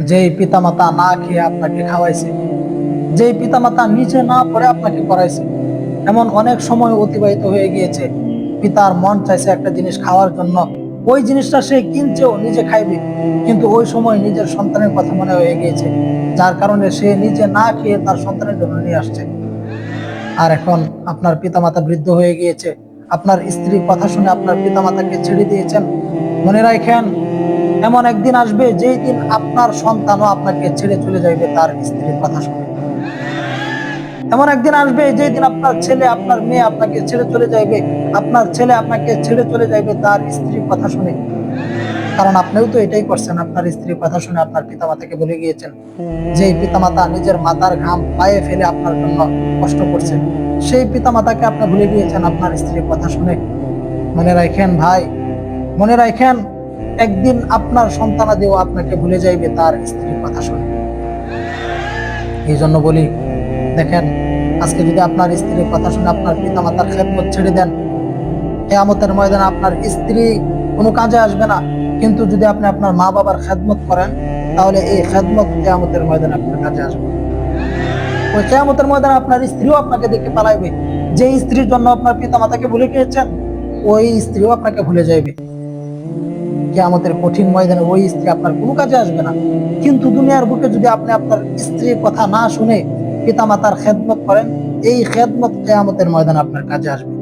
যেই পিতামাতা না খেয়ে আপনাকে খাওয়াইছে, যেই পিতামাতা নিচে না পড়ে আপনাকে পড়াইছে, এমন অনেক সময় অতিবাহিত হয়ে গিয়েছে, পিতার মন চাইছে একটা জিনিস খাওয়ার জন্য, ওই জিনিসটা সে কিনছেও, নিজে খাইবে, কিন্তু ওই সময় নিজের সন্তানের কথা মনে হয়ে গিয়েছে, যার কারণে সে নিজে না খেয়ে তার সন্তানের জন্য নিয়ে আসছে। আর এখন আপনার পিতামাতা বৃদ্ধ হয়ে গিয়েছে, আপনার স্ত্রীর কথা শুনে আপনার পিতামাতাকে ছেড়ে দিয়েছেন। মনে রাখেন, এমন একদিন আসবে যেই দিন আপনার সন্তানও আপনাকে ছেড়ে চলে যাবে তার স্ত্রীর কথা শুনে। এমন একদিন আসবে যেই দিন আপনার ছেলে, আপনার মেয়ে আপনাকে ছেড়ে চলে যাবে, আপনার ছেলে আপনাকে ছেড়ে চলে যাবে তার স্ত্রীর কথা শুনে। কারণ আপনিও তো এটাই করছেন, আপনার স্ত্রীর কথা শুনে আপনার পিতামাতাকে ভুলে গিয়েছেন। যেই পিতামাতা নিজের মাথার ঘাম পায়ে ফেলে আপনার জন্য কষ্ট করছে, সেই পিতামাতাকে আপনি ভুলে গিয়েছেন আপনার স্ত্রীর কথা শুনে। মনে রাখেন ভাই, মনে রাখেন, একদিন আপনার সন্তানাদিও আপনাকে ভুলে যাইবে তার স্ত্রীর কথা শুনে। এই জন্য বলি, দেখেন, আজকে যদি আপনার স্ত্রীর কথা শুনে আপনার পিতামাতার খেদমত ছেড়ে দেন, কিয়ামতের ময়দানে আপনার স্ত্রী কোনো কাজে আসবে না। কিন্তু যদি আপনি আপনার মা বাবার খেদমত করেন, তাহলে এই খেদমত কিয়ামতের ময়দানে আপনার কাজে আসবে। ওই কিয়ামতের ময়দানে আপনার স্ত্রীও আপনাকে দেখে পালাইবে। যে স্ত্রীর জন্য আপনার পিতামাতাকে ভুলে গিয়েছেন, ওই স্ত্রীও আপনাকে ভুলে যাইবে। কিয়ামতের কঠিন ময়দানে ওই স্ত্রী আপনার কোনো কাজে আসবে না। কিন্তু দুনিয়ার বুকে যদি আপনি আপনার স্ত্রীর কথা না শুনে পিতামাতার খেদমত করেন, এই খেদমত কিয়ামতের ময়দানে আপনার কাজে আসবে।